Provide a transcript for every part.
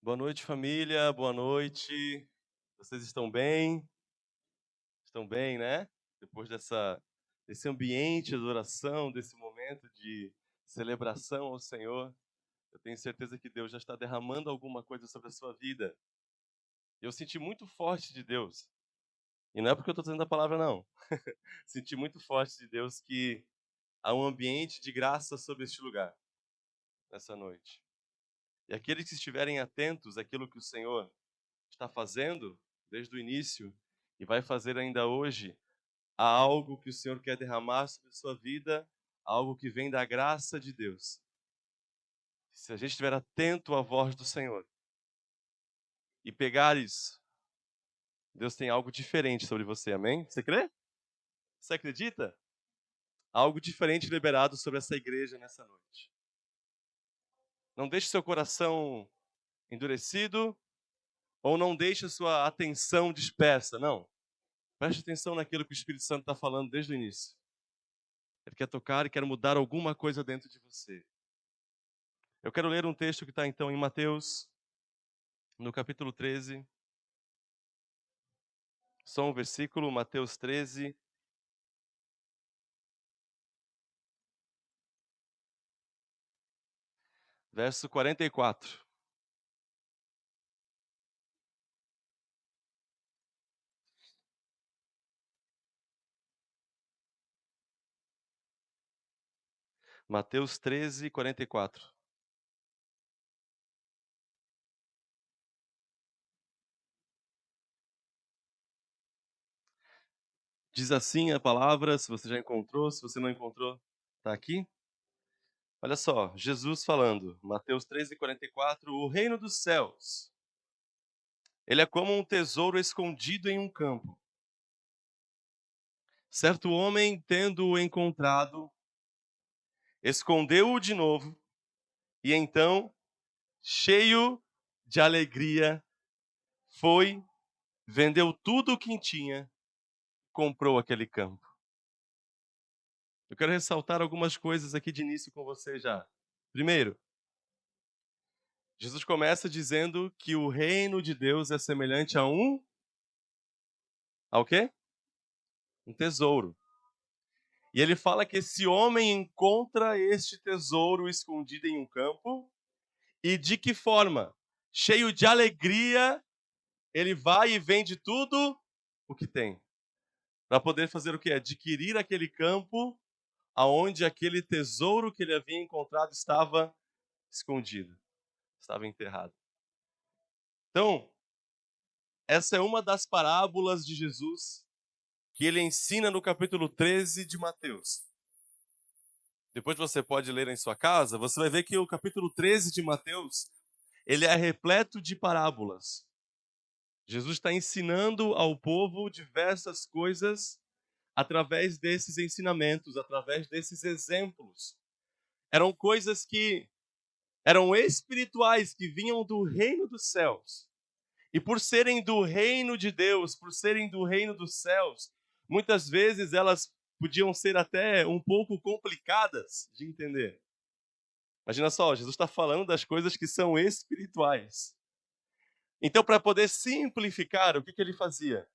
Boa noite, família. Boa noite. Vocês estão bem? Estão bem, né? Depois desse ambiente de adoração, desse momento de celebração ao Senhor, eu tenho certeza que Deus já está derramando alguma coisa sobre a sua vida. Eu senti muito forte de Deus. E não é porque eu estou dizendo a palavra, não. Senti muito forte de Deus que há um ambiente de graça sobre este lugar, nessa noite. E aqueles que estiverem atentos àquilo que o Senhor está fazendo desde o início e vai fazer ainda hoje, há algo que o Senhor quer derramar sobre a sua vida, algo que vem da graça de Deus. Se a gente estiver atento à voz do Senhor e pegar isso, Deus tem algo diferente sobre você, amém? Você crê? Você acredita? Algo diferente liberado sobre essa igreja nessa noite. Não deixe seu coração endurecido ou não deixe a sua atenção dispersa, não. Preste atenção naquilo que o Espírito Santo está falando desde o início. Ele quer tocar e quer mudar alguma coisa dentro de você. Eu quero ler um texto que está então em Mateus, no capítulo 13. Só um versículo, Mateus 13, verso 44. Mateus 13, 44. Diz assim a palavra, se você já encontrou, se você não encontrou, está aqui. Olha só, Jesus falando, Mateus 13, 44, o reino dos céus, ele é como um tesouro escondido em um campo. Certo homem, tendo-o encontrado, escondeu-o de novo, e então, cheio de alegria, foi, vendeu tudo o que tinha, comprou aquele campo. Eu quero ressaltar algumas coisas aqui de início com você já. Primeiro, Jesus começa dizendo que o reino de Deus é semelhante ao quê? Um tesouro. E ele fala que esse homem encontra este tesouro escondido em um campo e de que forma? Cheio de alegria, ele vai e vende tudo o que tem. Para poder fazer o quê? Adquirir aquele campo aonde aquele tesouro que ele havia encontrado estava escondido, estava enterrado. Então, essa é uma das parábolas de Jesus que ele ensina no capítulo 13 de Mateus. Depois você pode ler em sua casa, você vai ver que o capítulo 13 de Mateus, ele é repleto de parábolas. Jesus está ensinando ao povo diversas coisas através desses ensinamentos, através desses exemplos. Eram coisas que eram espirituais, que vinham do reino dos céus. E por serem do reino de Deus, por serem do reino dos céus, muitas vezes elas podiam ser até um pouco complicadas de entender. Imagina só, Jesus está falando das coisas que são espirituais. Então, para poder simplificar, o que ele fazia?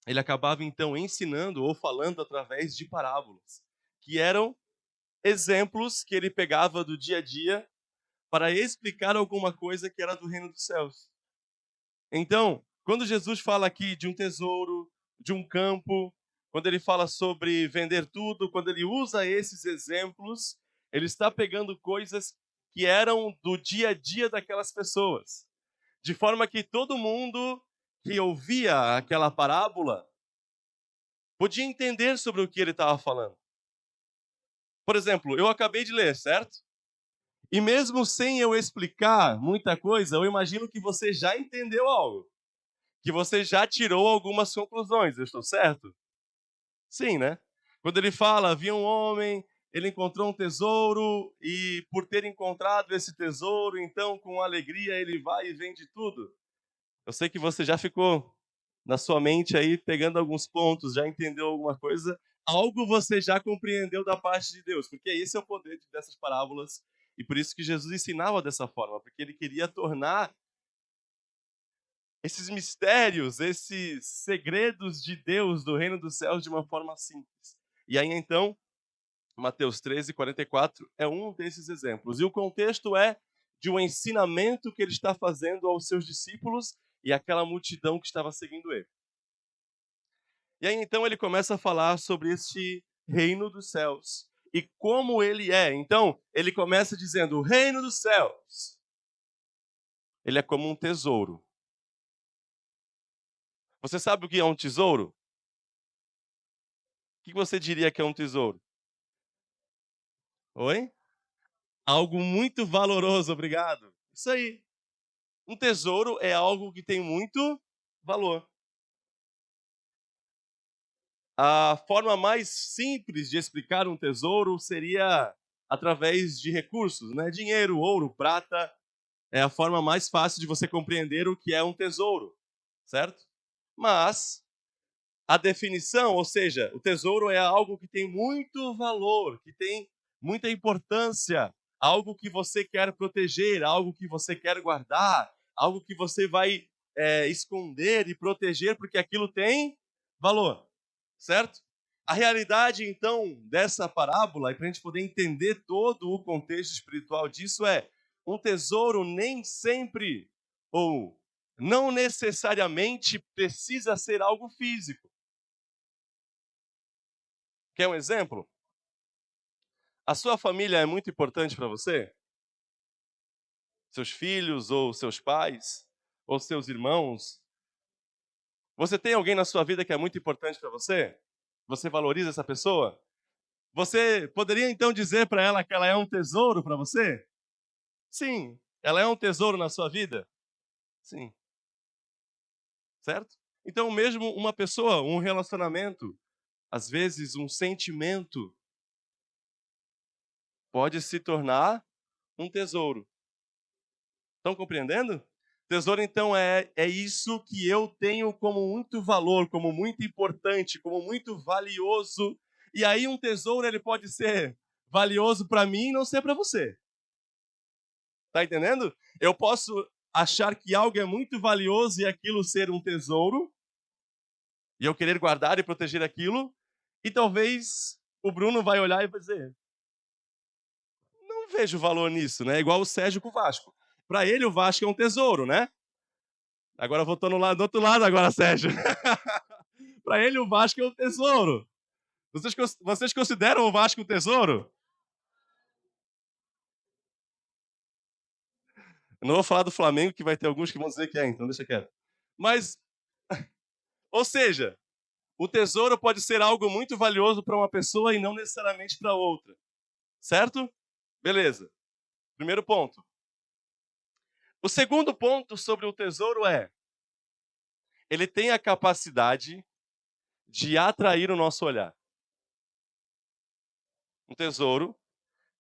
Ele acabava então ensinando ou falando através de parábolas, que eram exemplos que ele pegava do dia a dia para explicar alguma coisa que era do reino dos céus. Então, quando Jesus fala aqui de um tesouro, de um campo, quando ele fala sobre vender tudo, quando ele usa esses exemplos, ele está pegando coisas que eram do dia a dia daquelas pessoas. De forma que todo mundo que ouvia aquela parábola podia entender sobre o que ele estava falando. Por exemplo, eu acabei de ler, certo? E mesmo sem eu explicar muita coisa, eu imagino que você já entendeu algo. Que você já tirou algumas conclusões, eu estou certo? Sim, né? Quando ele fala, havia um homem, ele encontrou um tesouro e por ter encontrado esse tesouro, então com alegria ele vai e vende tudo. Eu sei que você já ficou na sua mente aí pegando alguns pontos, já entendeu alguma coisa, algo você já compreendeu da parte de Deus, porque esse é o poder dessas parábolas e por isso que Jesus ensinava dessa forma, porque ele queria tornar esses mistérios, esses segredos de Deus, do reino dos céus, de uma forma simples. E aí, então, Mateus 13:44 é um desses exemplos. E o contexto é de um ensinamento que ele está fazendo aos seus discípulos e àquela multidão que estava seguindo ele. E aí, então, ele começa a falar sobre este reino dos céus e como ele é. Então, ele começa dizendo: o reino dos céus, ele é como um tesouro. Você sabe o que é um tesouro? O que você diria que é um tesouro? Oi? Algo muito valoroso, obrigado. Isso aí. Um tesouro é algo que tem muito valor. A forma mais simples de explicar um tesouro seria através de recursos, né? Dinheiro, ouro, prata, é a forma mais fácil de você compreender o que é um tesouro, certo? Mas a definição, ou seja, o tesouro é algo que tem muito valor, que tem muita importância, algo que você quer proteger, algo que você quer guardar, algo que você vai esconder e proteger porque aquilo tem valor, certo? A realidade, então, dessa parábola, e para a gente poder entender todo o contexto espiritual disso, é um tesouro nem sempre, ou não necessariamente, precisa ser algo físico. Quer um exemplo? A sua família é muito importante para você? Seus filhos, ou seus pais, ou seus irmãos? Você tem alguém na sua vida que é muito importante para você? Você valoriza essa pessoa? Você poderia então dizer para ela que ela é um tesouro para você? Sim. Ela é um tesouro na sua vida? Sim. Certo? Então, mesmo uma pessoa, um relacionamento, às vezes um sentimento, pode se tornar um tesouro. Estão compreendendo? Tesouro, então, é isso que eu tenho como muito valor, como muito importante, como muito valioso. E aí um tesouro, ele pode ser valioso para mim e não ser para você. Tá entendendo? Eu posso achar que algo é muito valioso e aquilo ser um tesouro, e eu querer guardar e proteger aquilo, e talvez o Bruno vai olhar e vai dizer: não vejo valor nisso, né? Igual o Sérgio com o Vasco. Para ele, o Vasco é um tesouro, né? Agora eu tô do outro lado agora, Sérgio. Para ele, o Vasco é um tesouro. Vocês consideram o Vasco um tesouro? Eu não vou falar do Flamengo, que vai ter alguns que vão dizer que é, então deixa quieto. Mas, ou seja, o tesouro pode ser algo muito valioso para uma pessoa e não necessariamente para outra. Certo? Beleza. Primeiro ponto. O segundo ponto sobre o tesouro é: ele tem a capacidade de atrair o nosso olhar. Um tesouro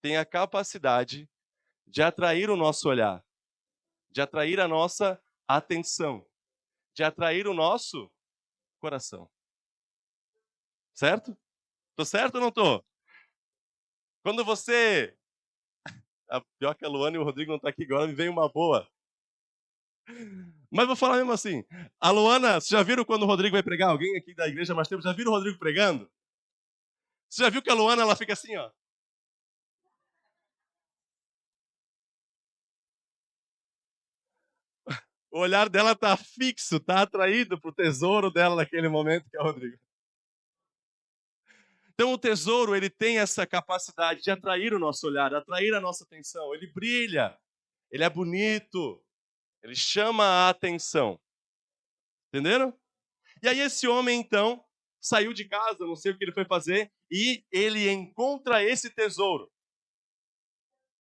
tem a capacidade de atrair o nosso olhar, de atrair a nossa atenção, de atrair o nosso coração. Certo? Tô certo ou não tô? Quando você... Pior que a Luana e o Rodrigo não tá aqui agora, me veio uma boa. Mas vou falar mesmo assim. A Luana, vocês já viram quando o Rodrigo vai pregar? Alguém aqui da igreja há mais tempo, já viram o Rodrigo pregando? Você já viu que a Luana, ela fica assim, ó. O olhar dela tá fixo, tá atraído pro tesouro dela naquele momento, que é o Rodrigo. Então o tesouro, ele tem essa capacidade de atrair o nosso olhar, atrair a nossa atenção. Ele brilha, ele é bonito, ele chama a atenção. Entenderam? E aí esse homem, então, saiu de casa, não sei o que ele foi fazer, e ele encontra esse tesouro.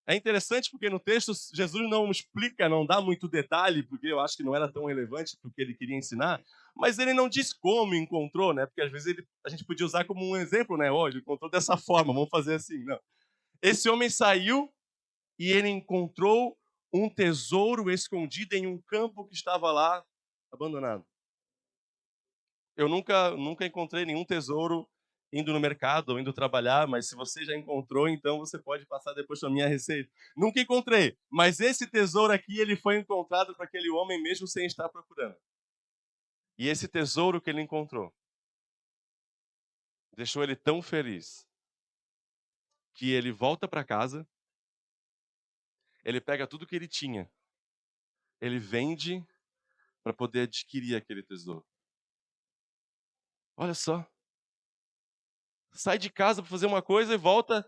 É interessante porque no texto Jesus não explica, não dá muito detalhe, porque eu acho que não era tão relevante para o que ele queria ensinar, mas ele não diz como encontrou, né? Porque às vezes a gente podia usar como um exemplo, né? Olha, ele encontrou dessa forma, vamos fazer assim. Não. Esse homem saiu e ele encontrou um tesouro escondido em um campo que estava lá abandonado. Eu nunca encontrei nenhum tesouro indo no mercado ou indo trabalhar, mas se você já encontrou, então você pode passar depois para a minha receita. Nunca encontrei, mas esse tesouro aqui, ele foi encontrado para aquele homem mesmo sem estar procurando. E esse tesouro que ele encontrou deixou ele tão feliz que ele volta para casa, ele pega tudo que ele tinha, ele vende para poder adquirir aquele tesouro. Olha só. Sai de casa para fazer uma coisa e volta.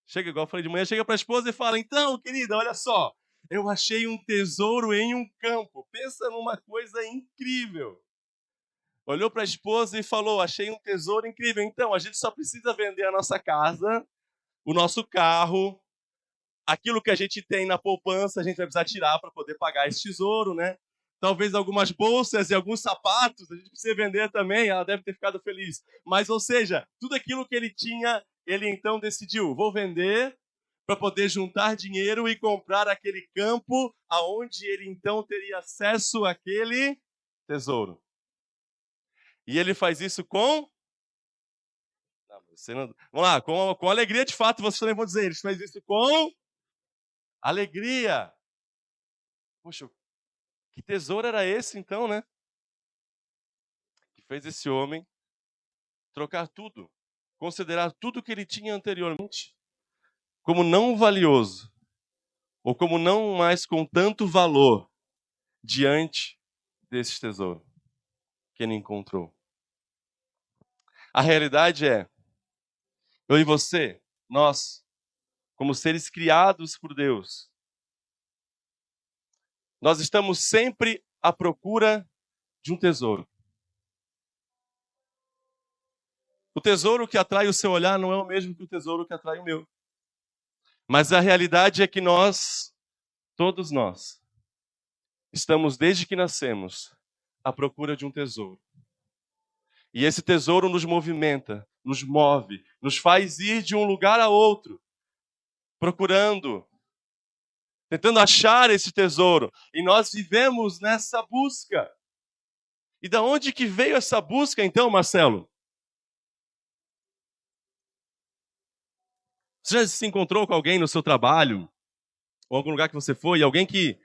Chega, igual eu falei de manhã, chega para a esposa e fala: então, querida, olha só, eu achei um tesouro em um campo. Pensa numa coisa incrível. Olhou para a esposa e falou: achei um tesouro incrível. Então, a gente só precisa vender a nossa casa, o nosso carro, aquilo que a gente tem na poupança, a gente vai precisar tirar para poder pagar esse tesouro, né? Talvez algumas bolsas e alguns sapatos, a gente precisa vender também, ela deve ter ficado feliz. Mas, ou seja, tudo aquilo que ele tinha, ele então decidiu, vou vender para poder juntar dinheiro e comprar aquele campo aonde ele então teria acesso àquele tesouro. E ele faz isso com... Vamos lá, com alegria de fato, vocês também vão dizer, ele faz isso com alegria. Poxa, que tesouro era esse então, né? Que fez esse homem trocar tudo, considerar tudo que ele tinha anteriormente como não valioso, ou como não mais com tanto valor diante desse tesouro que ele encontrou. A realidade é, eu e você, nós, como seres criados por Deus, nós estamos sempre à procura de um tesouro. O tesouro que atrai o seu olhar não é o mesmo que o tesouro que atrai o meu. Mas a realidade é que nós, todos nós, estamos desde que nascemos à procura de um tesouro. E esse tesouro nos movimenta, nos move, nos faz ir de um lugar a outro, procurando, tentando achar esse tesouro. E nós vivemos nessa busca. E da onde que veio essa busca então, Marcelo? Você já se encontrou com alguém no seu trabalho, ou algum lugar que você foi, e alguém que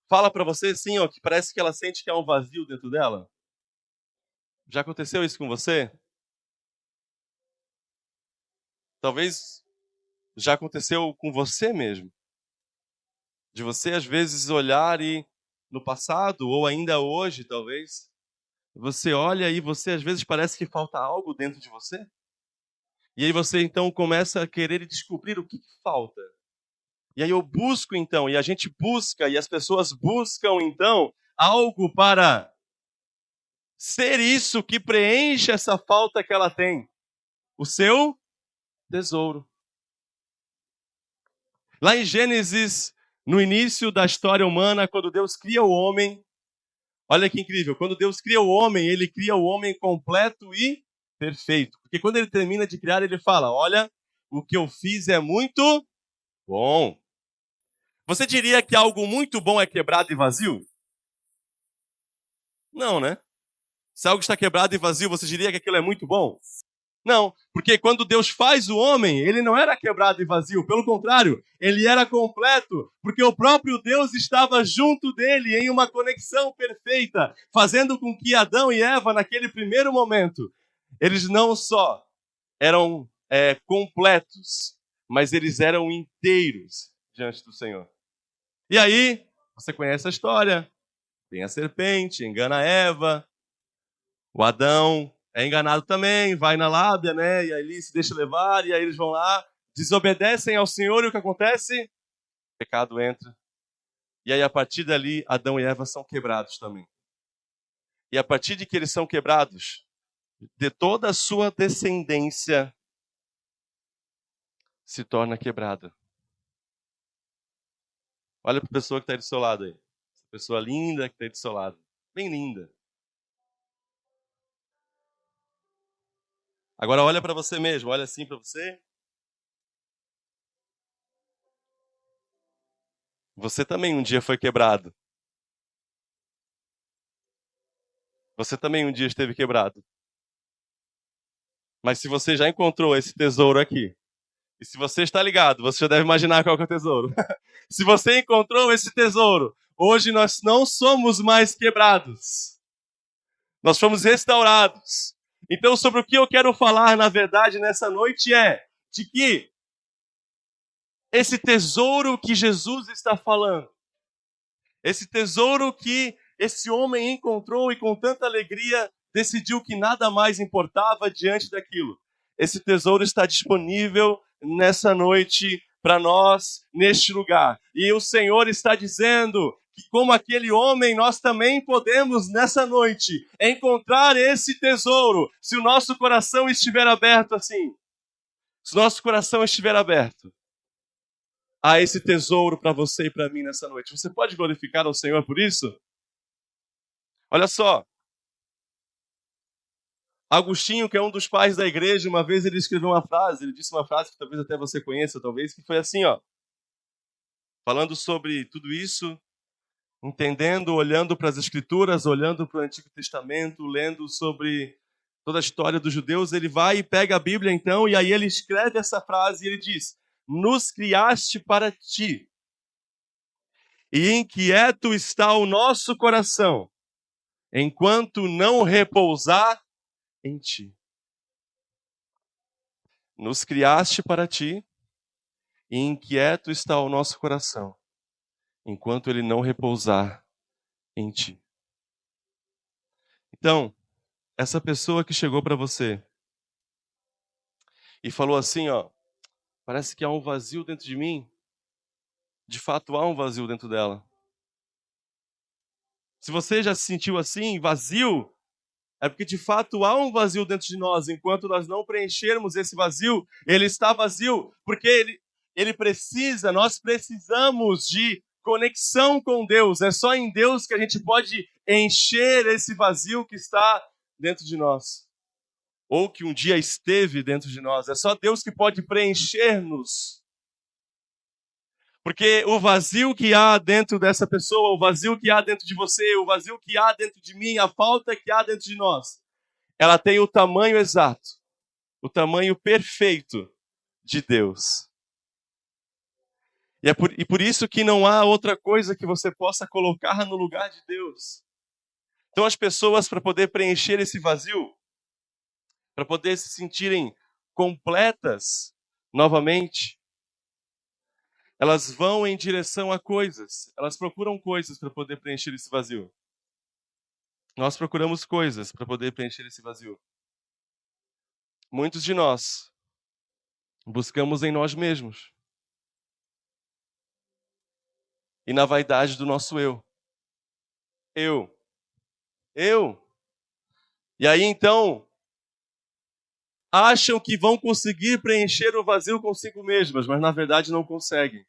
fala para você assim, ó, que parece que ela sente que há um vazio dentro dela? Já aconteceu isso com você? Talvez já aconteceu com você mesmo. De você, às vezes, olhar e, no passado, ou ainda hoje, talvez, você olha e você, às vezes, parece que falta algo dentro de você. E aí você, então, começa a querer descobrir o que falta. E aí eu busco, então, e a gente busca, e as pessoas buscam, então, algo para ser isso que preenche essa falta que ela tem. O seu tesouro. Lá em Gênesis, no início da história humana, quando Deus cria o homem, olha que incrível, quando Deus cria o homem, ele cria o homem completo e perfeito. Porque quando ele termina de criar, ele fala, olha, o que eu fiz é muito bom. Você diria que algo muito bom é quebrado e vazio? Não, né? Se algo está quebrado e vazio, você diria que aquilo é muito bom? Não, porque quando Deus faz o homem, ele não era quebrado e vazio, pelo contrário, ele era completo, porque o próprio Deus estava junto dele em uma conexão perfeita, fazendo com que Adão e Eva, naquele primeiro momento, eles não só eram completos, mas eles eram inteiros diante do Senhor. E aí, você conhece a história, tem a serpente, engana Eva, o Adão é enganado também, vai na lábia, né? E aí se deixa levar, e aí eles vão lá, desobedecem ao Senhor, e o que acontece? O pecado entra. E aí, a partir dali, Adão e Eva são quebrados também. E a partir de que eles são quebrados, de toda a sua descendência se torna quebrada. Olha para a pessoa que está aí do seu lado aí. Essa pessoa linda que está aí do seu lado. Bem linda. Agora olha para você mesmo, olha assim para você. Você também um dia foi quebrado. Você também um dia esteve quebrado. Mas se você já encontrou esse tesouro aqui, e se você está ligado, você já deve imaginar qual que é o tesouro. Se você encontrou esse tesouro, hoje nós não somos mais quebrados. Nós fomos restaurados. Então, sobre o que eu quero falar, na verdade, nessa noite é de que esse tesouro que Jesus está falando, esse tesouro que esse homem encontrou e com tanta alegria decidiu que nada mais importava diante daquilo. Esse tesouro está disponível nessa noite para nós, neste lugar. E o Senhor está dizendo que, como aquele homem, nós também podemos, nessa noite, encontrar esse tesouro, se o nosso coração estiver aberto assim. Se o nosso coração estiver aberto a esse tesouro para você e para mim nessa noite. Você pode glorificar ao Senhor por isso? Olha só, Agostinho, que é um dos pais da igreja, uma vez ele escreveu uma frase, ele disse uma frase que talvez até você conheça, talvez, que foi assim, ó, falando sobre tudo isso, entendendo, olhando para as Escrituras, olhando para o Antigo Testamento, lendo sobre toda a história dos judeus, ele vai e pega a Bíblia então, e aí ele escreve essa frase e ele diz: nos criaste para ti, e inquieto está o nosso coração, enquanto não repousar em ti. Nos criaste para ti, e inquieto está o nosso coração, enquanto ele não repousar em ti. Então, essa pessoa que chegou para você e falou assim, ó, parece que há um vazio dentro de mim. De fato, há um vazio dentro dela. Se você já se sentiu assim, vazio, é porque de fato há um vazio dentro de nós. Enquanto nós não preenchermos esse vazio, ele está vazio, porque nós precisamos de conexão com Deus. É só em Deus que a gente pode encher esse vazio que está dentro de nós, ou que um dia esteve dentro de nós. É só Deus que pode preencher-nos. Porque o vazio que há dentro dessa pessoa, o vazio que há dentro de você, o vazio que há dentro de mim, a falta que há dentro de nós, ela tem o tamanho exato, o tamanho perfeito de Deus. E por isso que não há outra coisa que você possa colocar no lugar de Deus. Então as pessoas, para poder preencher esse vazio, para poder se sentirem completas novamente, elas vão em direção a coisas. Elas procuram coisas para poder preencher esse vazio. Nós procuramos coisas para poder preencher esse vazio. Muitos de nós buscamos em nós mesmos e na vaidade do nosso eu. Eu. E aí então, acham que vão conseguir preencher o vazio consigo mesmas, mas na verdade não conseguem.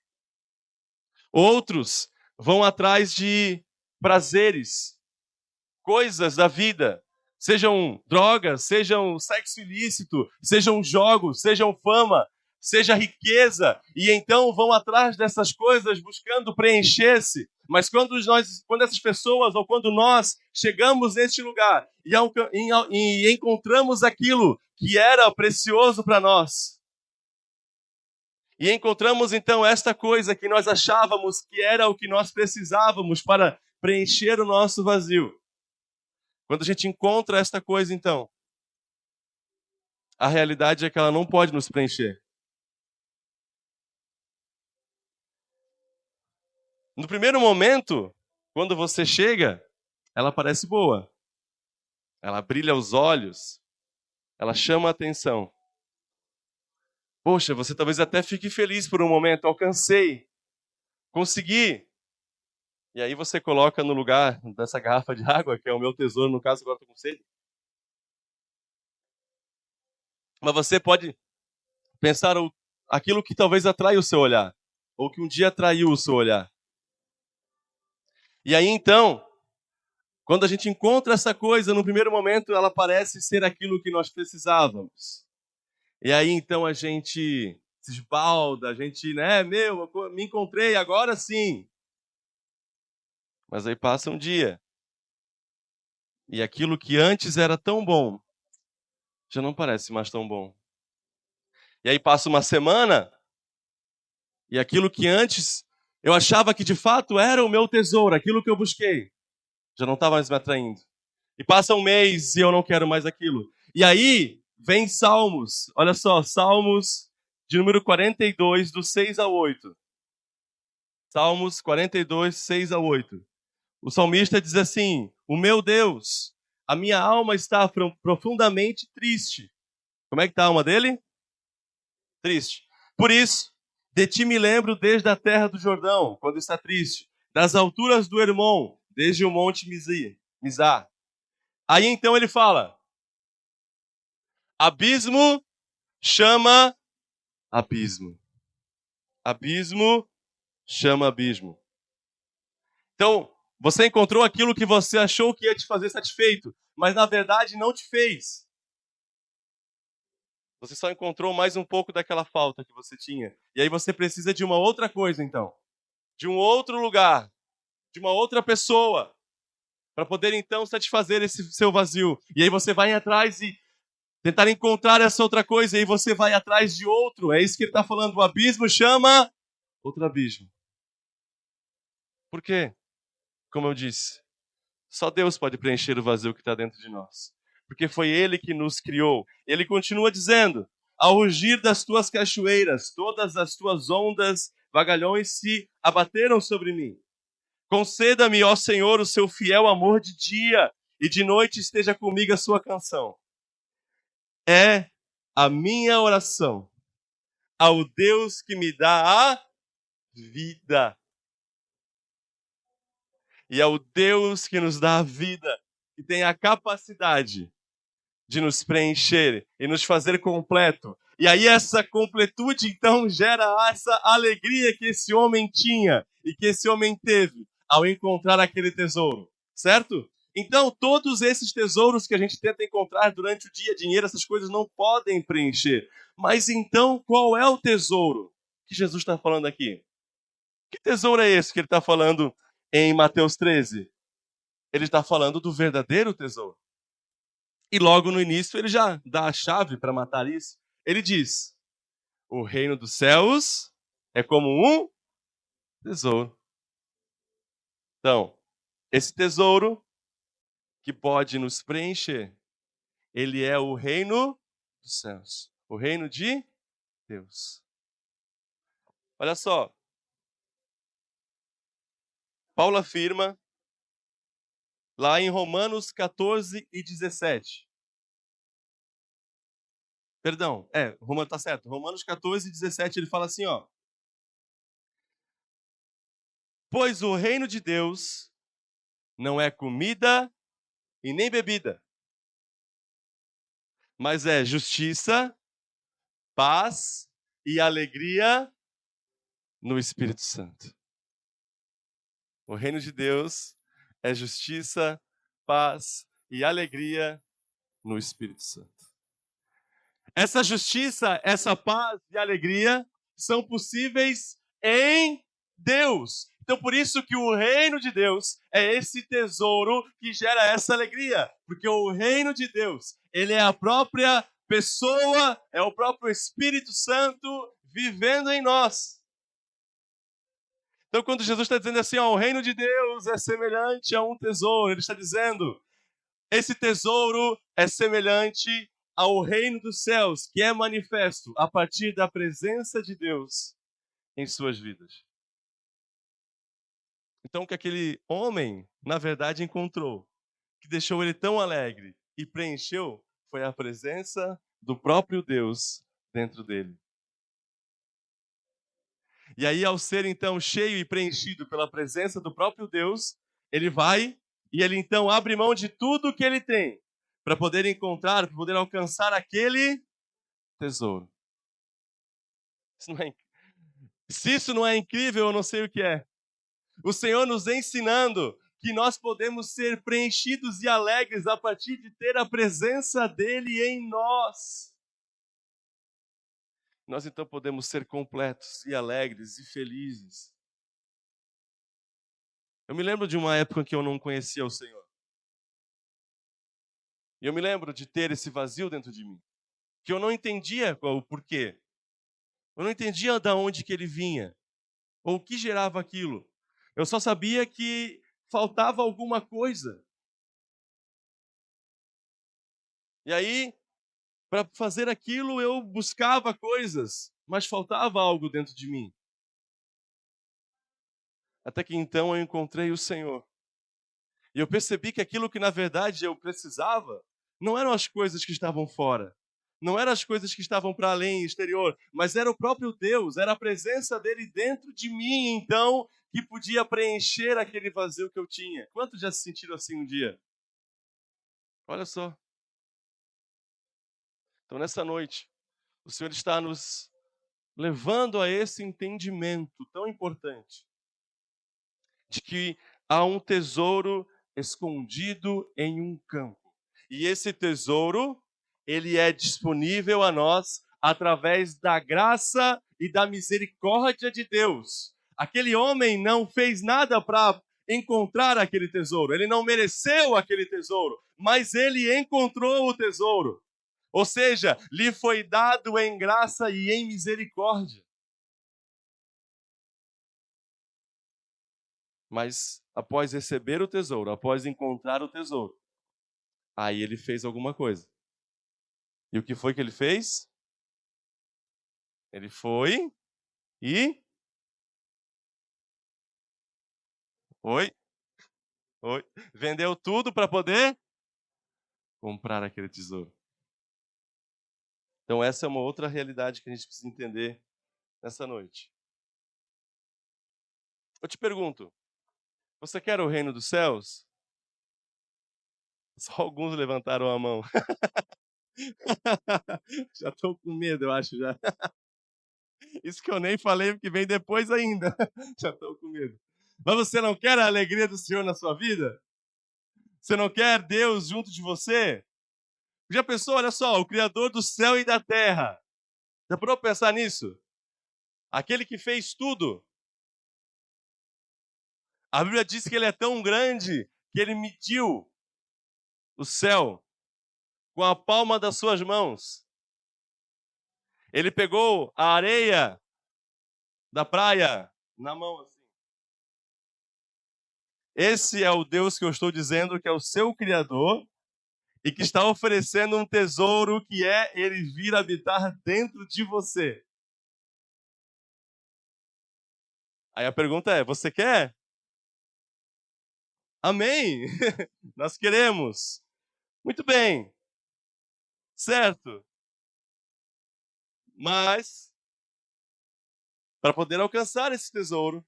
Outros vão atrás de prazeres, coisas da vida, sejam drogas, sejam sexo ilícito, sejam jogos, sejam fama, seja riqueza, e então vão atrás dessas coisas buscando preencher-se. Mas quando essas pessoas, ou quando nós chegamos neste lugar e encontramos aquilo que era precioso para nós, e encontramos então esta coisa que nós achávamos que era o que nós precisávamos para preencher o nosso vazio. Quando a gente encontra esta coisa, então, a realidade é que ela não pode nos preencher. No primeiro momento, quando você chega, ela parece boa. Ela brilha os olhos. Ela chama a atenção. Poxa, você talvez até fique feliz por um momento. Alcancei. Consegui. E aí você coloca no lugar dessa garrafa de água, que é o meu tesouro, no caso agora estou com sede. Mas você pode pensar aquilo que talvez atrai o seu olhar. Ou que um dia atraiu o seu olhar. E aí então, quando a gente encontra essa coisa, no primeiro momento ela parece ser aquilo que nós precisávamos. E aí então a gente se esbalda, a gente, me encontrei, agora sim. Mas aí passa um dia. E aquilo que antes era tão bom, já não parece mais tão bom. E aí passa uma semana, e aquilo que antes eu achava que de fato era o meu tesouro, aquilo que eu busquei, já não está mais me atraindo. E passa um mês e eu não quero mais aquilo. E aí vem Salmos. Olha só, Salmos de número 42, do 6 ao 8. Salmos 42, 6 ao 8. O salmista diz assim: O meu Deus, a minha alma está profundamente triste. Como é que está a alma dele? Triste. Por isso, de ti me lembro desde a terra do Jordão, quando está triste, das alturas do Hermon, desde o monte Mizar. Aí então ele fala: abismo chama abismo. Abismo chama abismo. Então, você encontrou aquilo que você achou que ia te fazer satisfeito, mas na verdade não te fez. Você só encontrou mais um pouco daquela falta que você tinha. E aí você precisa de uma outra coisa, então. De um outro lugar, de uma outra pessoa, para poder então satisfazer esse seu vazio. E aí você vai atrás e tentar encontrar essa outra coisa, e aí você vai atrás de outro. É isso que ele está falando. O abismo chama outro abismo. Por quê? Como eu disse, só Deus pode preencher o vazio que está dentro de nós. Porque foi Ele que nos criou. Ele continua dizendo: ao rugir das tuas cachoeiras, todas as tuas ondas, vagalhões se abateram sobre mim. Conceda-me, ó Senhor, o seu fiel amor de dia, e de noite esteja comigo a sua canção. É a minha oração ao Deus que me dá a vida. E ao Deus que nos dá a vida, que tem a capacidade de nos preencher e nos fazer completo. E aí essa completude então gera essa alegria que esse homem tinha e que esse homem teve ao encontrar aquele tesouro, certo? Então todos esses tesouros que a gente tenta encontrar durante o dia, dinheiro, essas coisas não podem preencher. Mas então qual é o tesouro que Jesus está falando aqui? Que tesouro é esse que ele está falando em Mateus 13? Ele está falando do verdadeiro tesouro. E logo no início ele já dá a chave para matar isso. Ele diz: o reino dos céus é como um tesouro. Então, esse tesouro que pode nos preencher, ele é o reino dos céus, o reino de Deus. Olha só, Paulo afirma lá em Romanos 14 e 17. Perdão, Romanos tá certo. Romanos 14 e 17 ele fala assim, ó: pois o reino de Deus não é comida e nem bebida, mas é justiça, paz e alegria no Espírito Santo. O reino de Deus é justiça, paz e alegria no Espírito Santo. Essa justiça, essa paz e alegria são possíveis em Deus. Então, por isso que o reino de Deus é esse tesouro que gera essa alegria. Porque o reino de Deus, ele é a própria pessoa, é o próprio Espírito Santo vivendo em nós. Então, quando Jesus está dizendo assim, ó, o reino de Deus é semelhante a um tesouro, ele está dizendo, esse tesouro é semelhante ao reino dos céus, que é manifesto a partir da presença de Deus em suas vidas. Então, o que aquele homem, na verdade, encontrou, que deixou ele tão alegre e preencheu, foi a presença do próprio Deus dentro dele. E aí, ao ser então cheio e preenchido pela presença do próprio Deus, ele vai e ele então abre mão de tudo que ele tem para poder encontrar, para poder alcançar aquele tesouro. Se isso não é incrível, eu não sei o que é. O Senhor nos ensinando que nós podemos ser preenchidos e alegres a partir de ter a presença dele em nós. Nós então podemos ser completos e alegres e felizes. Eu me lembro de uma época em que eu não conhecia o Senhor. E eu me lembro de ter esse vazio dentro de mim, que eu não entendia o porquê. Eu não entendia de onde que ele vinha, ou o que gerava aquilo. Eu só sabia que faltava alguma coisa. E aí, para fazer aquilo, eu buscava coisas, mas faltava algo dentro de mim. Até que então eu encontrei o Senhor. E eu percebi que aquilo que na verdade eu precisava não eram as coisas que estavam fora, não eram as coisas que estavam para além, exterior, mas era o próprio Deus, era a presença dele dentro de mim, então, que podia preencher aquele vazio que eu tinha. Quantos já se sentiram assim um dia? Olha só. Então, nessa noite, o Senhor está nos levando a esse entendimento tão importante de que há um tesouro escondido em um campo. E esse tesouro, ele é disponível a nós através da graça e da misericórdia de Deus. Aquele homem não fez nada para encontrar aquele tesouro, ele não mereceu aquele tesouro, mas ele encontrou o tesouro. Ou seja, lhe foi dado em graça e em misericórdia. Mas após receber o tesouro, após encontrar o tesouro, aí ele fez alguma coisa. E o que foi que ele fez? Ele foi e foi, foi, vendeu tudo para poder comprar aquele tesouro. Então essa é uma outra realidade que a gente precisa entender nessa noite. Eu te pergunto, você quer o reino dos céus? Só alguns levantaram a mão. Já estou com medo, eu acho já. Isso que eu nem falei, porque vem depois ainda. Já estou com medo. Mas você não quer a alegria do Senhor na sua vida? Você não quer Deus junto de você? Já pensou, olha só, o Criador do céu e da terra. Já parou para pensar nisso? Aquele que fez tudo. A Bíblia diz que ele é tão grande que ele mediu o céu com a palma das suas mãos. Ele pegou a areia da praia na mão assim. Esse é o Deus que eu estou dizendo que é o seu Criador e que está oferecendo um tesouro que é ele vir habitar dentro de você. Aí a pergunta é: você quer? Amém! Nós queremos. Muito bem, certo. Mas, para poder alcançar esse tesouro,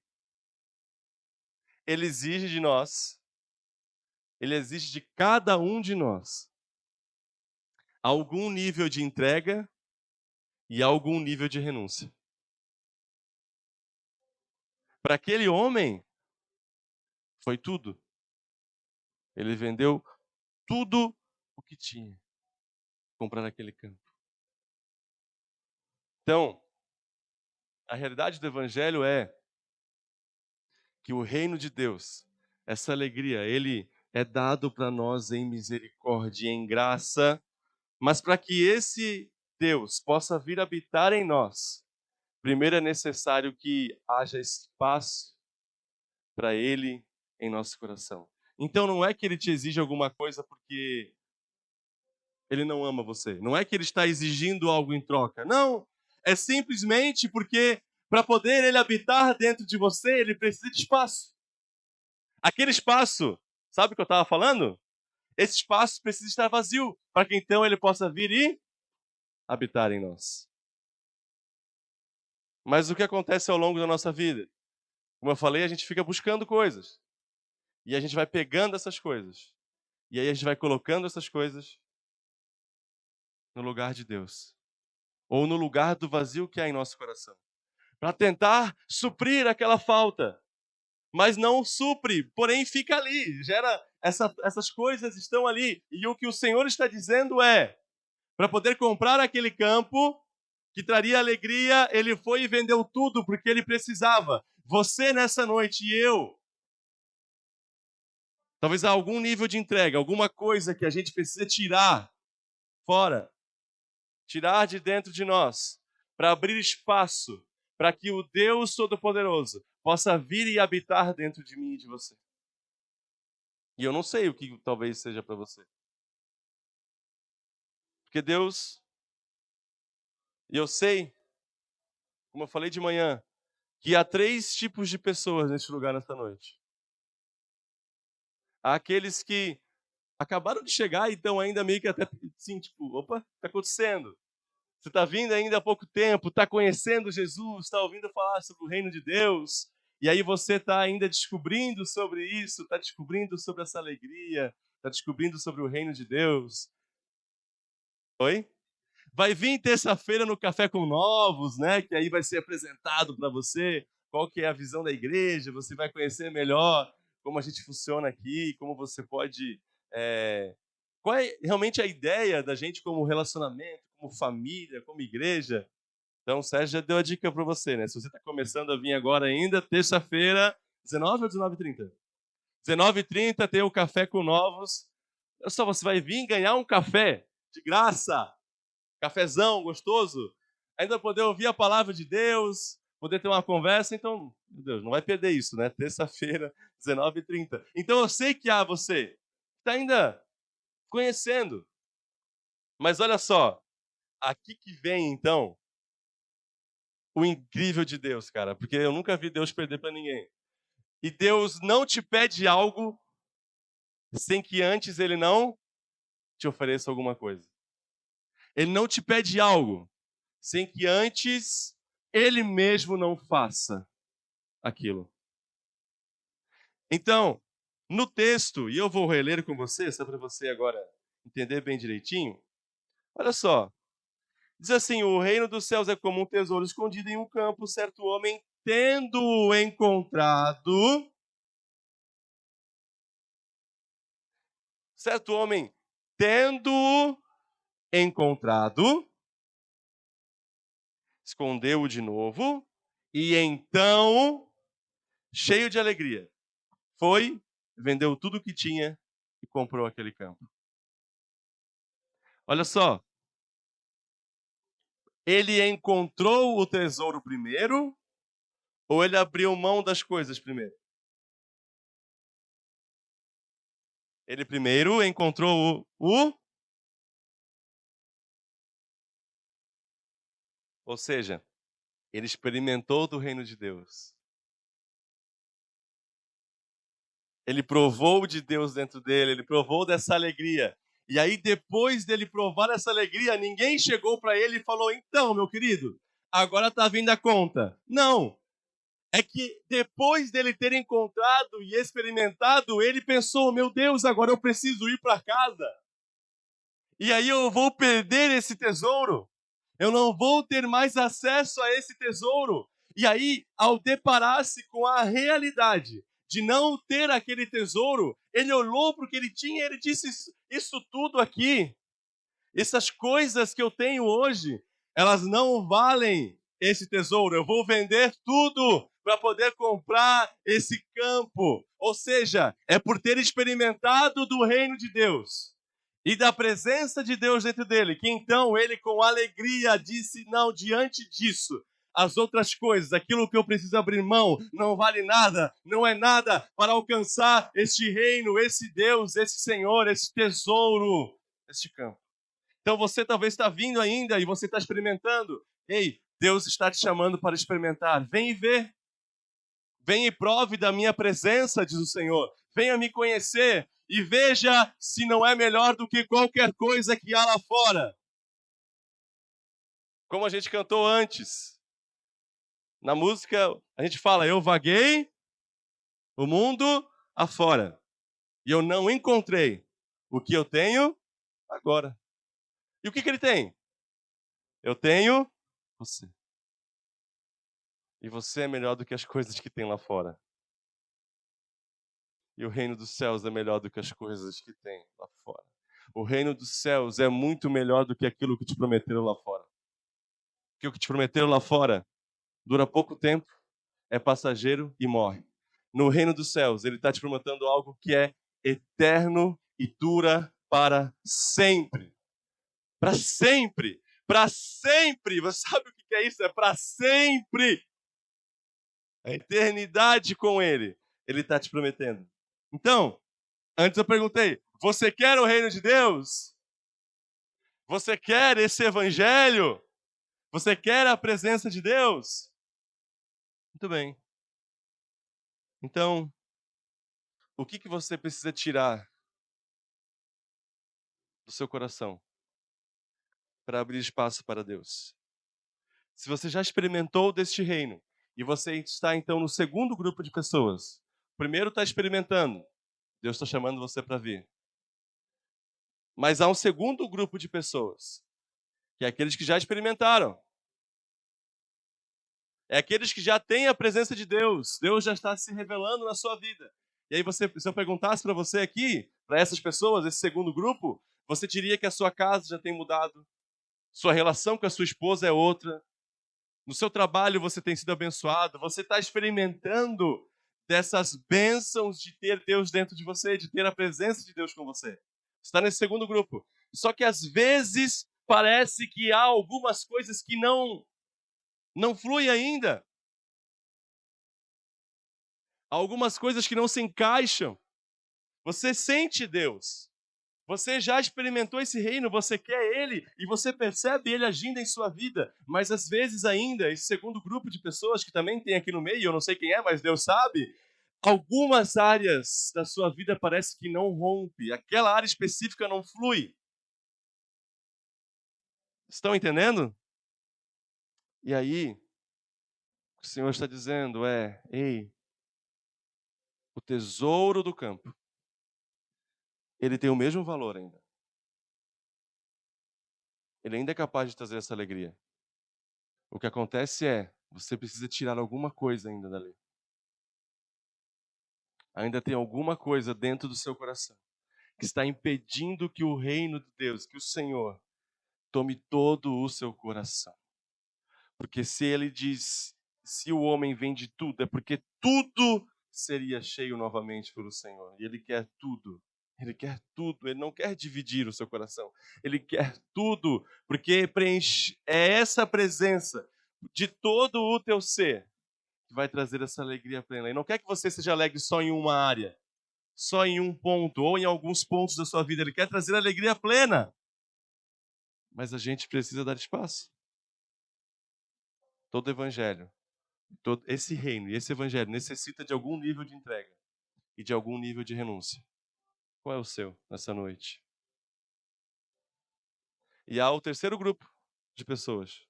ele exige de nós, ele exige de cada um de nós, algum nível de entrega e algum nível de renúncia. Para aquele homem, foi tudo. Ele vendeu tudo o que tinha, comprar aquele campo. Então, a realidade do evangelho é que o reino de Deus, essa alegria, ele é dado para nós em misericórdia, em graça, mas para que esse Deus possa vir habitar em nós, primeiro é necessário que haja espaço para ele em nosso coração. Então não é que ele te exige alguma coisa porque ele não ama você. Não é que ele está exigindo algo em troca. Não, é simplesmente porque para poder ele habitar dentro de você, ele precisa de espaço. Aquele espaço, sabe o que eu estava falando? Esse espaço precisa estar vazio para que então ele possa vir e habitar em nós. Mas o que acontece ao longo da nossa vida? Como eu falei, a gente fica buscando coisas. E a gente vai pegando essas coisas. E aí a gente vai colocando essas coisas no lugar de Deus. Ou no lugar do vazio que há em nosso coração. Para tentar suprir aquela falta. Mas não supre, porém fica ali. Essas coisas estão ali. E o que o Senhor está dizendo é, para poder comprar aquele campo que traria alegria, ele foi e vendeu tudo porque ele precisava. Você nessa noite e eu, talvez há algum nível de entrega, alguma coisa que a gente precisa tirar fora, tirar de dentro de nós, para abrir espaço para que o Deus Todo-Poderoso possa vir e habitar dentro de mim e de você. E eu não sei o que talvez seja para você. Porque Deus, e eu sei, como eu falei de manhã, que há 3 tipos de pessoas neste lugar nesta noite. Há aqueles que acabaram de chegar e estão ainda meio que até assim, tipo, opa, o que está acontecendo? Você está vindo ainda há pouco tempo, está conhecendo Jesus, está ouvindo falar sobre o reino de Deus, e aí você está ainda descobrindo sobre isso, está descobrindo sobre essa alegria, está descobrindo sobre o reino de Deus. Oi? Vai vir terça-feira no Café com Novos, né? Que aí vai ser apresentado para você qual que é a visão da igreja, você vai conhecer melhor como a gente funciona aqui, como você pode... qual é realmente a ideia da gente como relacionamento, como família, como igreja. Então, o Sérgio já deu a dica para você, né? Se você está começando a vir agora ainda, terça-feira, 19 ou 19h30? 19h30 tem o Café com Novos. Olha só, você vai vir ganhar um café de graça. Cafezão gostoso, ainda poder ouvir a palavra de Deus, poder ter uma conversa. Então, meu Deus, não vai perder isso, né? Terça-feira, 19h30. Então, eu sei que há você que está ainda conhecendo. Mas olha só, aqui que vem, então, o incrível de Deus, cara. Porque eu nunca vi Deus perder para ninguém. E Deus não te pede algo sem que antes Ele não te ofereça alguma coisa. Ele não te pede algo sem que antes Ele mesmo não faça aquilo. Então, no texto, e eu vou reler com você, só para você agora entender bem direitinho. Olha só, diz assim: o reino dos céus é como um tesouro escondido em um campo, certo homem tendo encontrado, certo homem tendo encontrado, escondeu-o de novo, e então, cheio de alegria, foi, vendeu tudo o que tinha e comprou aquele campo. Olha só, ele encontrou o tesouro primeiro ou ele abriu mão das coisas primeiro? Ele primeiro encontrou ou seja, ele experimentou do reino de Deus. Ele provou de Deus dentro dele, ele provou dessa alegria. E aí, depois dele provar essa alegria, ninguém chegou para ele e falou: então, meu querido, agora está vindo a conta. Não. É que depois dele ter encontrado e experimentado, ele pensou: meu Deus, agora eu preciso ir para casa. E aí eu vou perder esse tesouro. Eu não vou ter mais acesso a esse tesouro. E aí, ao deparar-se com a realidade de não ter aquele tesouro, ele olhou para o que ele tinha e ele disse: isso tudo aqui, essas coisas que eu tenho hoje, elas não valem esse tesouro. Eu vou vender tudo para poder comprar esse campo. Ou seja, é por ter experimentado do reino de Deus e da presença de Deus dentro dele, que então ele com alegria disse: não, diante disso, as outras coisas, aquilo que eu preciso abrir mão, não vale nada, não é nada para alcançar este reino, esse Deus, esse Senhor, esse tesouro, este campo. Então você talvez está vindo ainda e você está experimentando. Ei, Deus está te chamando para experimentar. Vem e vê. Vem e prove da minha presença, diz o Senhor. Venha me conhecer e veja se não é melhor do que qualquer coisa que há lá fora. Como a gente cantou antes. Na música, a gente fala: eu vaguei o mundo afora e eu não encontrei o que eu tenho agora. E o que ele tem? Eu tenho você. E você é melhor do que as coisas que tem lá fora. E o reino dos céus é melhor do que as coisas que tem lá fora. O reino dos céus é muito melhor do que aquilo que te prometeram lá fora. Porque o que te prometeram lá fora dura pouco tempo, é passageiro e morre. No reino dos céus, ele está te prometendo algo que é eterno e dura para sempre. Para sempre. Para sempre. Você sabe o que é isso? É para sempre. A eternidade com ele. Ele está te prometendo. Então, antes eu perguntei: você quer o reino de Deus? Você quer esse evangelho? Você quer a presença de Deus? Muito bem. Então, o que você precisa tirar do seu coração para abrir espaço para Deus? Se você já experimentou deste reino e você está então no segundo grupo de pessoas, o primeiro está experimentando, Deus está chamando você para vir. Mas há um segundo grupo de pessoas, que é aqueles que já experimentaram. É aqueles que já têm a presença de Deus. Deus já está se revelando na sua vida. E aí, se eu perguntasse para você aqui, para essas pessoas, esse segundo grupo, você diria que a sua casa já tem mudado, sua relação com a sua esposa é outra, no seu trabalho você tem sido abençoado, você está experimentando dessas bênçãos de ter Deus dentro de você, de ter a presença de Deus com você. Você está nesse segundo grupo. Só que às vezes parece que há algumas coisas que não fluem ainda. Há algumas coisas que não se encaixam. Você sente Deus. Você já experimentou esse reino, você quer ele e você percebe ele agindo em sua vida, mas às vezes ainda, esse segundo grupo de pessoas que também tem aqui no meio, eu não sei quem é, mas Deus sabe, algumas áreas da sua vida parece que não rompe, aquela área específica não flui. Estão entendendo? E aí, o que o Senhor está dizendo é, ei, o tesouro do campo, ele tem o mesmo valor ainda. Ele ainda é capaz de trazer essa alegria. O que acontece é, você precisa tirar alguma coisa ainda dali. Ainda tem alguma coisa dentro do seu coração que está impedindo que o reino de Deus, que o Senhor, tome todo o seu coração. Porque se ele diz, se o homem vende tudo, é porque tudo seria cheio novamente pelo Senhor. E ele quer tudo. Ele quer tudo, ele não quer dividir o seu coração. Ele quer tudo, porque preenche, é essa presença de todo o teu ser que vai trazer essa alegria plena. Ele não quer que você seja alegre só em uma área, só em um ponto, ou em alguns pontos da sua vida. Ele quer trazer alegria plena. Mas a gente precisa dar espaço. Todo evangelho, todo esse reino e esse evangelho necessita de algum nível de entrega e de algum nível de renúncia. Qual é o seu nessa noite? E há o terceiro grupo de pessoas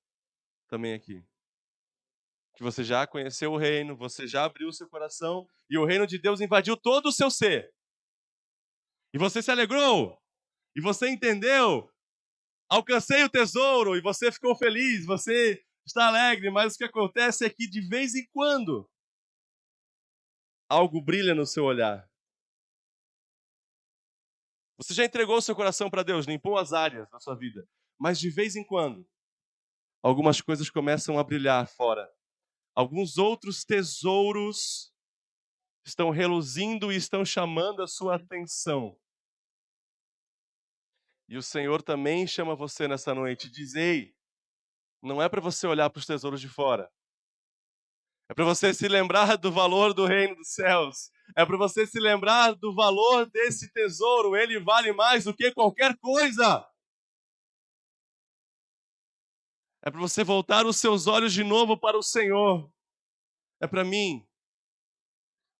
também aqui. Que você já conheceu o reino, você já abriu o seu coração e o reino de Deus invadiu todo o seu ser. E você se alegrou. E você entendeu. Alcancei o tesouro e você ficou feliz, você está alegre, mas o que acontece é que de vez em quando algo brilha no seu olhar. Você já entregou o seu coração para Deus, limpou as áreas da sua vida, mas de vez em quando algumas coisas começam a brilhar fora. Alguns outros tesouros estão reluzindo e estão chamando a sua atenção. E o Senhor também chama você nessa noite e diz: ei, não é para você olhar para os tesouros de fora. É para você se lembrar do valor do reino dos céus. É para você se lembrar do valor desse tesouro. Ele vale mais do que qualquer coisa. É para você voltar os seus olhos de novo para o Senhor. É para mim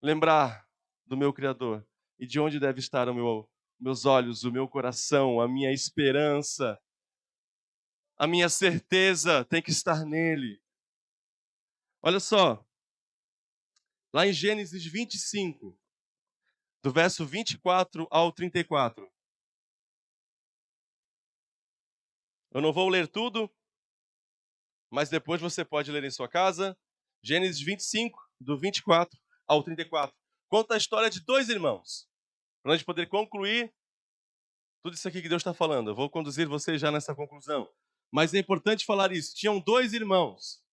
lembrar do meu Criador e de onde deve estar meus olhos, o meu coração, a minha esperança, a minha certeza tem que estar nele. Olha só, lá em Gênesis 25, do verso 24 ao 34. Eu não vou ler tudo, mas depois você pode ler em sua casa. Gênesis 25, do 24 ao 34. Conta a história de dois irmãos. Para a gente poder concluir tudo isso aqui que Deus está falando. Eu vou conduzir você já nessa conclusão. Mas é importante falar isso. Tinham dois irmãos.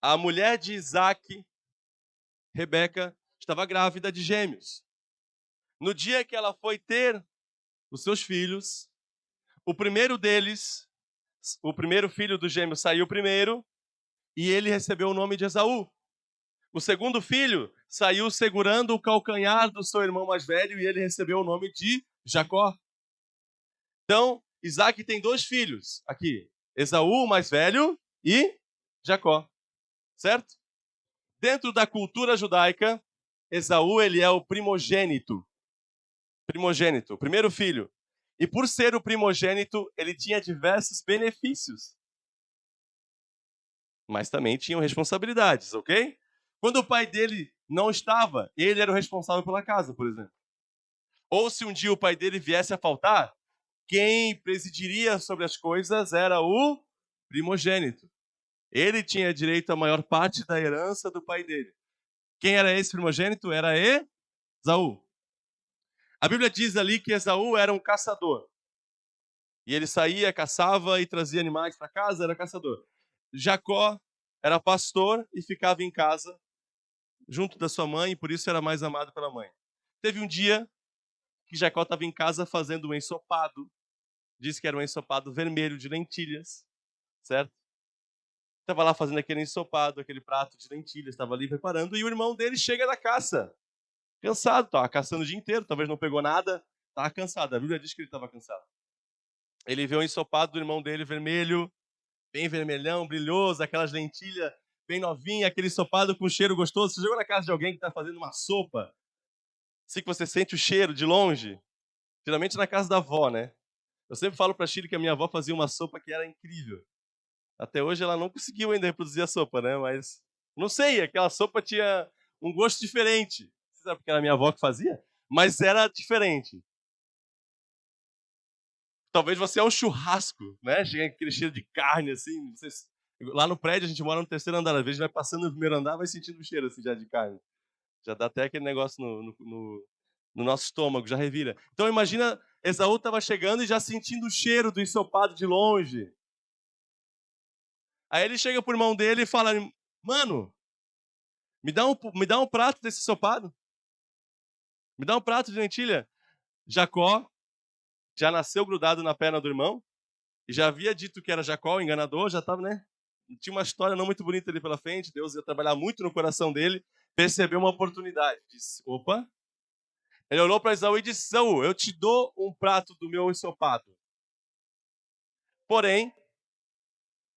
A mulher de Isaac, Rebeca, estava grávida de gêmeos. No dia que ela foi ter os seus filhos, o primeiro deles, o primeiro filho do gêmeo saiu primeiro e ele recebeu o nome de Esaú. O segundo filho saiu segurando o calcanhar do seu irmão mais velho e ele recebeu o nome de Jacó. Então, Isaac tem 2 filhos aqui. Esaú, o mais velho, e Jacó. Certo? Dentro da cultura judaica, Esaú ele é o primogênito. Primogênito, o primeiro filho. E por ser o primogênito, ele tinha diversos benefícios. Mas também tinham responsabilidades, ok? Quando o pai dele não estava, ele era o responsável pela casa, por exemplo. Ou se um dia o pai dele viesse a faltar, quem presidiria sobre as coisas era o primogênito. Ele tinha direito à maior parte da herança do pai dele. Quem era esse primogênito? Era Esaú. A Bíblia diz ali que Esaú era um caçador. E ele saía, caçava e trazia animais para casa, era caçador. Jacó era pastor e ficava em casa junto da sua mãe, e por isso era mais amado pela mãe. Teve um dia que Jacó estava em casa fazendo um ensopado. Diz que era um ensopado vermelho de lentilhas, certo? Estava lá fazendo aquele ensopado, aquele prato de lentilhas, estava ali preparando, e o irmão dele chega da caça. Cansado, estava caçando o dia inteiro, talvez não pegou nada, estava cansado. A Bíblia diz que ele estava cansado. Ele vê o ensopado do irmão dele vermelho, bem vermelhão, brilhoso, aquelas lentilhas bem novinhas, aquele ensopado com cheiro gostoso. Você chegou na casa de alguém que está fazendo uma sopa, assim que você sente o cheiro de longe? Geralmente na casa da avó, né? Eu sempre falo para a Chile que a minha avó fazia uma sopa que era incrível. Até hoje ela não conseguiu ainda reproduzir a sopa, né? Mas não sei, aquela sopa tinha um gosto diferente. Você sabe porque era a minha avó que fazia? Mas era diferente. Talvez você é um churrasco, né? Chega aquele cheiro de carne, assim. Vocês... Lá no prédio, a gente mora no terceiro andar. Às vezes vai passando no primeiro andar, vai sentindo o cheiro assim, já de carne. Já dá até aquele negócio no nosso estômago, já revira. Então imagina, Esaú estava chegando e já sentindo o cheiro do ensopado de longe. Aí ele chega pro irmão dele e fala, mano, me dá um prato desse ensopado. Me dá um prato de lentilha. Jacó já nasceu grudado na perna do irmão. E já havia dito que era Jacó, o enganador, já estava, né? Tinha uma história não muito bonita ali pela frente. Deus ia trabalhar muito no coração dele. Percebeu uma oportunidade. Disse, opa. Ele olhou para Esaú e disse, Esaú, eu te dou um prato do meu ensopado. Porém,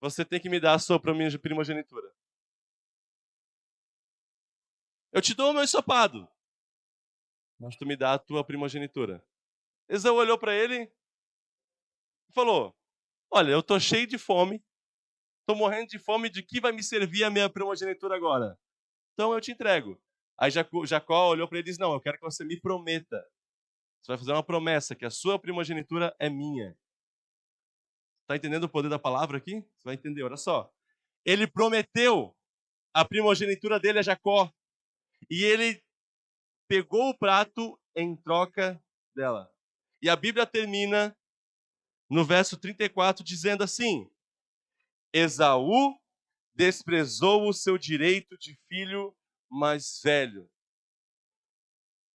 você tem que me dar a sua primogenitura. Eu te dou o meu ensopado, mas tu me dá a tua primogenitura. Esaú olhou para ele e falou, olha, eu estou cheio de fome, estou morrendo de fome, de que vai me servir a minha primogenitura agora? Então eu te entrego. Aí Jacó olhou para ele e disse, não, eu quero que você me prometa. Você vai fazer uma promessa, que a sua primogenitura é minha. Está entendendo o poder da palavra aqui? Você vai entender, olha só. Ele prometeu a primogenitura dele a Jacó. E ele pegou o prato em troca dela. E a Bíblia termina no verso 34 dizendo assim, Esaú desprezou o seu direito de filho mais velho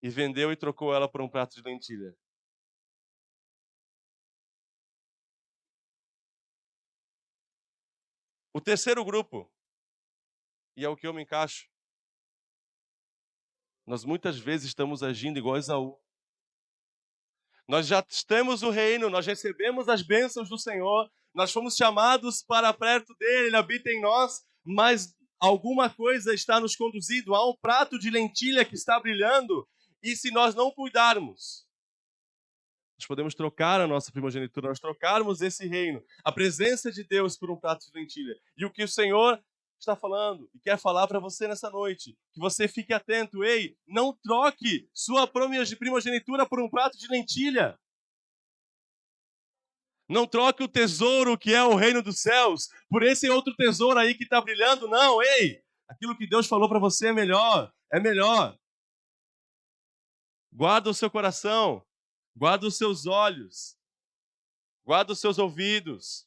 e vendeu e trocou ela por um prato de lentilha. O terceiro grupo, e é o que eu me encaixo, nós muitas vezes estamos agindo igual a Esaú. Nós já temos o reino, nós recebemos as bênçãos do Senhor, nós fomos chamados para perto dele, ele habita em nós, mas alguma coisa está nos conduzindo, há um prato de lentilha que está brilhando, e se nós não cuidarmos, nós podemos trocar a nossa primogenitura, nós trocarmos esse reino, a presença de Deus por um prato de lentilha. E o que o Senhor está falando e quer falar para você nessa noite, que você fique atento, ei, não troque sua primogenitura por um prato de lentilha. Não troque o tesouro que é o reino dos céus por esse outro tesouro aí que está brilhando. Não, ei, aquilo que Deus falou para você é melhor, é melhor. Guarda o seu coração, guarda os seus olhos, guarda os seus ouvidos.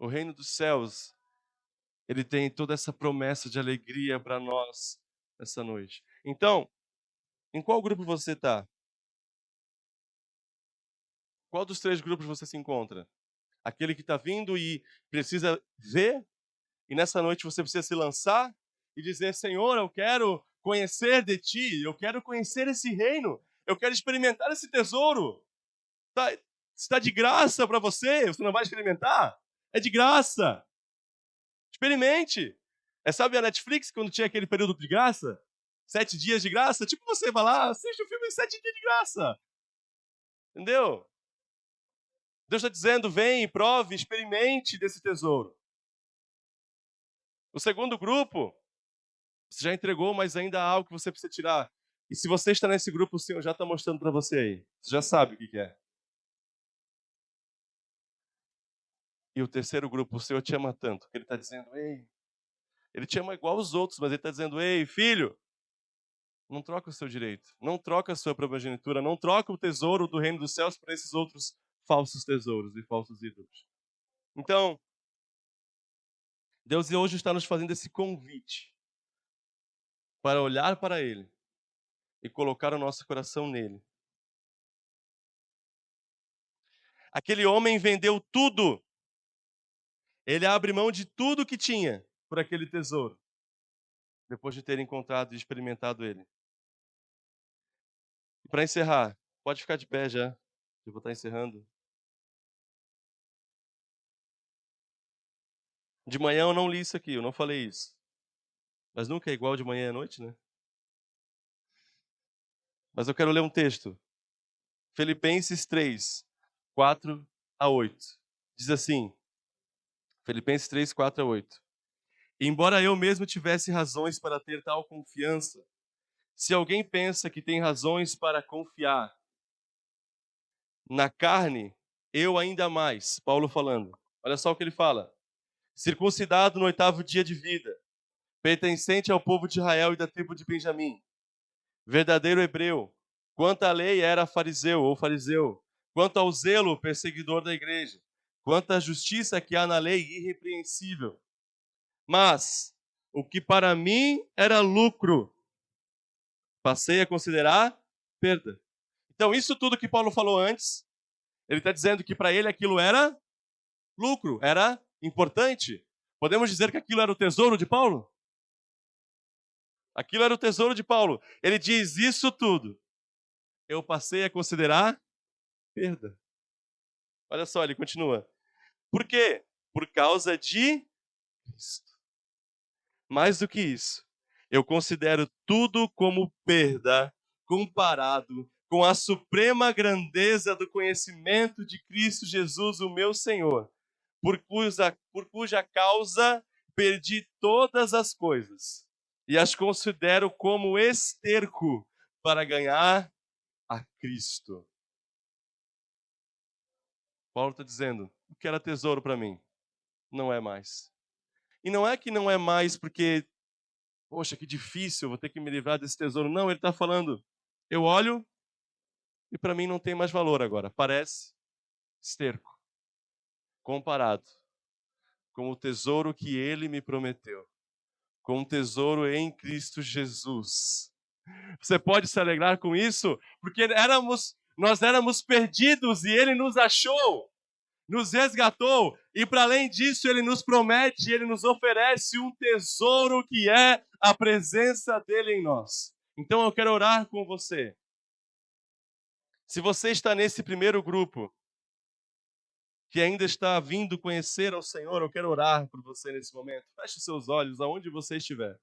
O reino dos céus, ele tem toda essa promessa de alegria para nós essa noite. Então, em qual grupo você está? Qual dos 3 grupos você se encontra? Aquele que está vindo e precisa ver, e nessa noite você precisa se lançar e dizer, Senhor, eu quero conhecer de Ti, eu quero conhecer esse reino, eu quero experimentar esse tesouro. Está de graça para você, você não vai experimentar? É de graça. Experimente. Sabe a Netflix, quando tinha aquele período de graça? 7 dias de graça? Tipo, você vai lá, assiste o filme em 7 dias de graça. Entendeu? Deus está dizendo, vem, prove, experimente desse tesouro. O segundo grupo, você já entregou, mas ainda há algo que você precisa tirar. E se você está nesse grupo, o Senhor já está mostrando para você aí. Você já sabe o que é. E o terceiro grupo, o Senhor te ama tanto, que Ele está dizendo, ei, Ele te ama igual os outros, mas Ele está dizendo, ei, filho, não troca o seu direito, não troca a sua primogenitura, não troca o tesouro do reino dos céus por esses outros falsos tesouros e falsos ídolos. Então, Deus hoje está nos fazendo esse convite para olhar para Ele e colocar o nosso coração nele. Aquele homem vendeu tudo. Ele abre mão de tudo que tinha por aquele tesouro, depois de ter encontrado e experimentado ele. E para encerrar, pode ficar de pé já. Eu vou estar encerrando. De manhã eu não li isso aqui, eu não falei isso. Mas nunca é igual de manhã à noite, né? Mas eu quero ler um texto. Filipenses 3, 4 a 8. Diz assim, Filipenses 3, 4 a 8. Embora eu mesmo tivesse razões para ter tal confiança, se alguém pensa que tem razões para confiar na carne, eu ainda mais. Paulo falando. Olha só o que ele fala. Circuncidado no 8º dia de vida, pertencente ao povo de Israel e da tribo de Benjamim, verdadeiro hebreu, quanto à lei era fariseu ou fariseu, quanto ao zelo, perseguidor da igreja, quanto à justiça que há na lei, irrepreensível. Mas o que para mim era lucro, passei a considerar perda. Então, isso tudo que Paulo falou antes, ele está dizendo que para ele aquilo era lucro, era importante. Podemos dizer que aquilo era o tesouro de Paulo? Aquilo era o tesouro de Paulo. Ele diz isso tudo. Eu passei a considerar perda. Olha só, ele continua. Por quê? Por causa de Cristo. Mais do que isso, eu considero tudo como perda comparado com a suprema grandeza do conhecimento de Cristo Jesus, o meu Senhor, por cuja causa perdi todas as coisas e as considero como esterco para ganhar a Cristo. Paulo está dizendo, o que era tesouro para mim, não é mais. E não é que não é mais porque, poxa, que difícil, vou ter que me livrar desse tesouro. Não, ele está falando, eu olho e para mim não tem mais valor agora. Parece esterco, comparado com o tesouro que ele me prometeu, com o tesouro em Cristo Jesus. Você pode se alegrar com isso? Porque nós éramos perdidos e ele nos achou, nos resgatou, e para além disso ele nos promete, ele nos oferece um tesouro que é a presença dele em nós. Então eu quero orar com você. Se você está nesse primeiro grupo, que ainda está vindo conhecer ao Senhor, eu quero orar por você nesse momento. Feche seus olhos aonde você estiver.